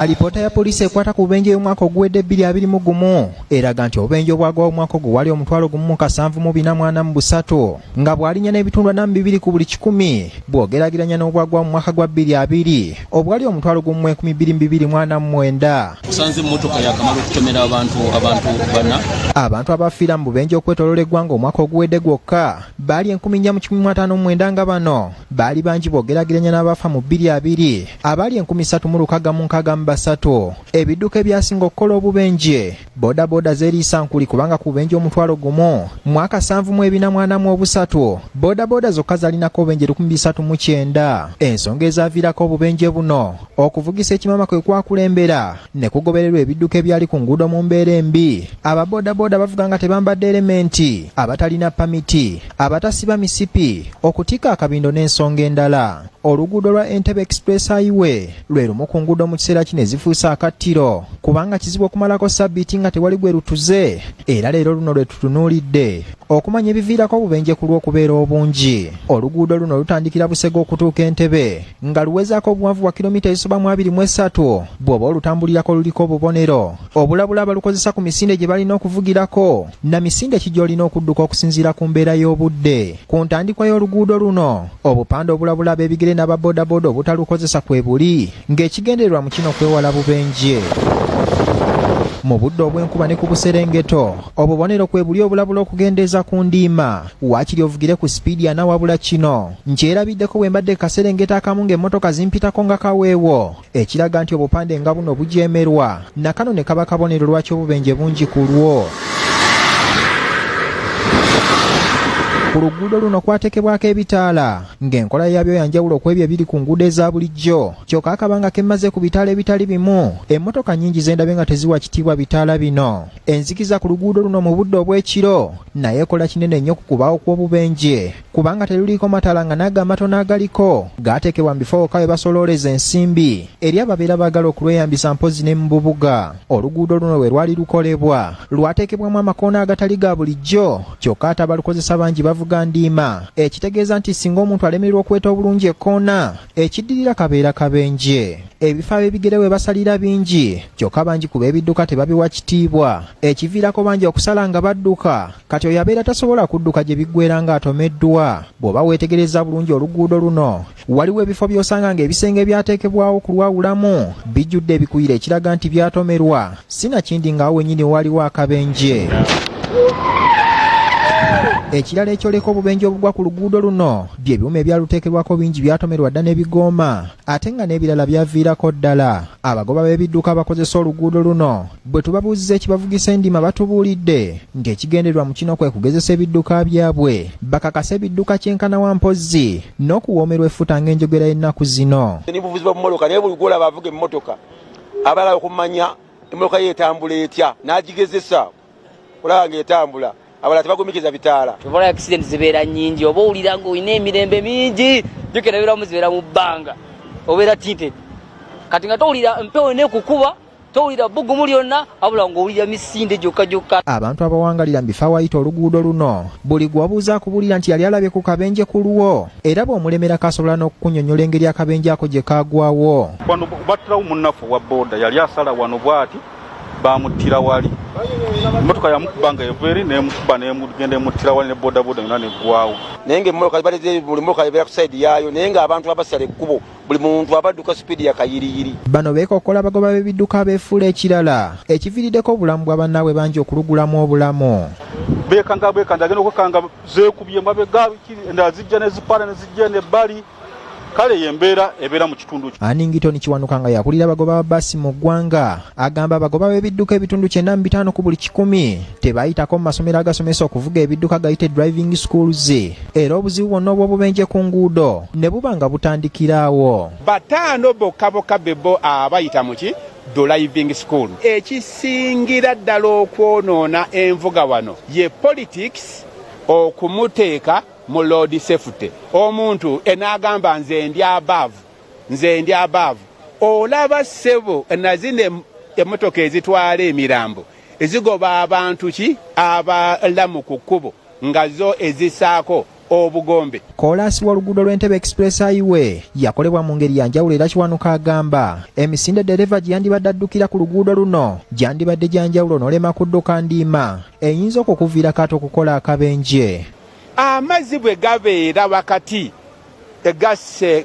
Alipoota ya poliisi ekwata ku bubenje y'omwaka oguwedde 2021 eraga nti obubenje obwagwa omwaka ogwo wali 1,743 nga bwalinya n'ebitundwa 200 ku buli 100 bw'ogeraageranya n'obwagwa mu mwaka gwa 2020 obwali 1,1249. Kusanze mmotoka yakamala okutomera abantu bana. Abantu abafiira mu bubenje okwetooloola eggwanga omwaka oguwedde gwokka baali 1,459 nga bano baali bangi bw'ogeraageranya n'abafa mu 2020 abaali 3,663. Ebidduka ebyasinga okukola obubenje boda zeriisa nkuli kubanga ku bubenje 1,000 mwaka 7,443 boda zokka zalinako obubenje 309. Ensonga ezaaviirako obubenje buno okuvugisa ekimama kwe kwakulembera ne kugobererwa ebidduka ebyali ku nguudo mu mbeera embi. Ababoda bavuga nga tebambadde elementi, abatalina pamiti, abatasiba misipi, okutika akabindo n'ensonga endala. Oluguudo lwa Ntebe Express Highway lwe lumu ku nguudo mu kiseera kino ezifuuse Kattiro kubanga kizibu okumalako sabbiiti nga tewali gwe lutuze era leero luno lwe tutunuulidde okumanya ebiviirako obubenje ku lw'okubeera obungi. Oluguudo luno lutandikira Busega okutuuka Ntebe nga luwezaako obuwanvu bwa kilomita ezisoba mu 23 bw'oba olutambulirako luliko obubonero obulabula abalukozesa ku misinde gye balina okuvugirako na misinde ki gy'olina okudduka okusinziira ku mbeera y'obudde. Ku ntandikwa y'oluguudo luno obupande obulabula ab'ebigere n'ababodaboda obutalukozesa kwe buli ng'ekigendererwa mu kino kwewala bubenje. Mu budde obw'enkuba ne ku Buserengeto obubonero kwe buli obulabula okugendeeza ku ndiima waakiri ovugire ku sipiidi anawabula kino nkyerabiddeko bwe mbadde Kaserengeta akamu ng'emmotoka zimpitako nga kaweewo ekiraga nti obupande nga buno bujeemerwa na kano ne kaba kabonero lwaki obubenje bungi ku lwo. Ku luguudo luno kwatekebwako ebitaala ng'enkola yabyo yanjawulo okwebyo ebiri ku nguudo eza bulijjo kyokka akabanga kemmaze ku bitaala ebitali bimu emmotoka nnyingi zendabe nga teziwa kitiibwa bitaala bino. Enzikiza ku luguudo luno mu budde obw'ekiro naye ekola kinene nnyo ku kubaawo kw'obubenje kubanga teruliiko mataala nga naga amatono agaliko gaateekebwa mu bifo wokka we basolooleza ensimbi eri ababeera baagala okulweyambisa mpozi ne mu bubuga. Oluguudo luno we lwali lukolebwa lwateekebwamu amakoona agatali ga bulijjo kyokka ate abalukozesa bangi bavuga ndiima ekitegeeza nti singa omuntu alemererwa okuweta obulungi ekkoona ekiddirira kabeera kabenje. Ebifo ab'ebigere we basalira bingi kyokka bangi ku b'ebidduka tebabiwa kitiibwa ekiviirako bangi okusala nga badduka kati oyo abeera tasobola kudduka gye biggweera nga atomeddwa. Bw'oba weetegereza bulungi oluguudo luno waliwo ebifo by'osanga ng'ebisenge byateekebwawo ku lwawulamu bijjudde ebikuyire ekiraga nti byatomerwa sinakindi ng'awo wennyini waliwo akabenje. Ekirala ekyoleka obubenje obugwa ku luguudo luno bye byuma ebyaluteekebwako bingi byatomerwa dda n'ebigooma ate nga n'ebirala byaviirako ddala. Abagoba b'ebidduka abakozesa oluguudo luno bwe tubabuuziza ekibavugisa endima batubuulidde ng'ekigendererwa mu kino kwe kugezesa ebidduka byabwe bakakasa ebidduka kyenkana wa mpozzi n'okuwoomerwa effuta ng'enjogera y'ennaku zino. Ni buvuzi bwa mmotoka naye buli gw'olaba avuga emmotoka abalala okumanya emmotoka ye etambula etya n'agigezesa olaba ng'etambula abala tebagumikiza bitaala. Tuvola accident zibeera nnyingi oba owulira ng'olina emirembe mingi jjukira ebiramu zibeera mu bbanga obeera tinted kati nga towulira mpewo n'ekukuba towulira bbugumu lyonna wabula ng'owulira misinde gyokka. Abantu abawangalira mu bifo awayita oluguudo luno buli gwabuuza akubuulira nti yali alabye ku kabenje ku lwo era bw'omulemerako asobola n'okukunnyonnyola engeri akabenje ako gye kaagwawo. Wano battirawo munnaffe wa booda yali asala wano bw'ati bamuttira wali emmotoka yamukubanga eveeri nemukuba nemugenda emuttira wali ne bodaboda yonna neggwawo. Naye ng'emmotoka bali buli mmotoka ebeera ku sayidi yaayo naye ng'abantu abasala ekkubo buli muntu abadduka sipiidi ya kayiriyiri. Bano beekokkola abagoba b'ebidduka abeefuula ekirala ekiviiriddeko obulamu bwa bannaabwe bangi okulugulamu obulamu. Beekanga agenda okwekanga zeekubye mabega endala zijja ne zipaala ne zijja n'ebbali kale yembeera ebeera mu kitundu. Aningitoni Kiwanuka nga yakulira abagoba ba bbaasi mu ggwanga agamba abagoba b'ebidduka ebitundu 95 ku buli 100 tebayitako mu masomero agasomesa okuvuga ebidduka gayite driving schools era obuzibu bwonna obw'obubenje ku nguudo ne buba nga butandikiraawo. Bataano bokka bebo abayita mu ki driving school. Ekisingira ddala okwonoona envuga wano ye politics okumuteeka mu road safety. Omuntu enagamba nze ndi above olaba ssebo nazine emmotoka ezitwala emirambo ezigoba abantu ki abalamu ku kkubo nga zo ezisaako obugombe. Koolaasi w'oluguudo lw'Entebe Express Highway yakolebwa mu ngeri ya njawulo era Kiwanuka agamba emisinde dereva gye yandibadde addukira ku luguudo luno gyandibadde gya njawulo n'olema kudduka ndiima eyinza okukuviira kati okukola akabenje. Amazzi bwe gabeera wakati egasse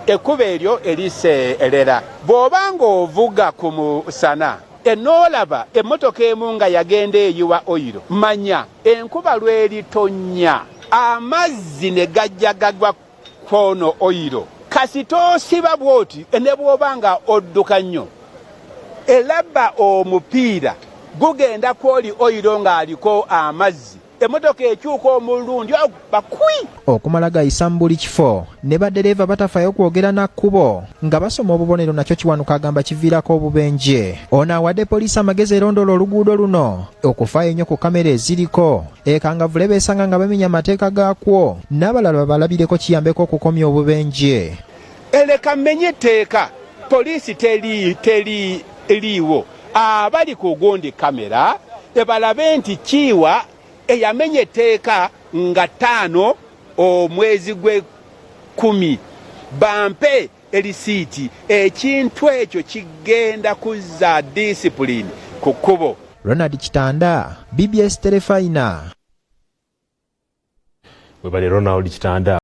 ekkuba eryo eriseerera bw'oba ng'ovuga ku musana enoolaba emmotoka emu nga yagenda eyiwa oyiro manya enkuba lw'eritonnya amazzi ne gajja gagwa kwono oyiro kasita osiba bw'oti ne bw'oba nga odduka nnyo elabba omupiira gugenda kwoli oyiro ng'aliko amazzi emmotoka ekyuka omulundi bakwi okumala gayisa mu buli kifo ne baddereeva batafaayo kwogera na kkubo nga basoma obubonero nakyo Kiwanuka agamba kiviirako obubenje. Ono awadde poliisi amagezi erondoola oluguudo luno okufaayo ennyo ku kamera eziriko ekangavule beesanga nga bamenya amateeka gaakwo n'abalala babalabireko kiyambeko okukomya obubenje. Eleka mmenye etteeka poliisi teriiwo abali ku gundi kamera ebalabe nti kiwa eyamenya etteeka nga 5 omwezi gwe 10 bampe erisiiti ekintu ekyo kigenda kuzza discipline ku kkubo. Ronald Kitanda, BBS Telefina. Webale Ronald Kitanda.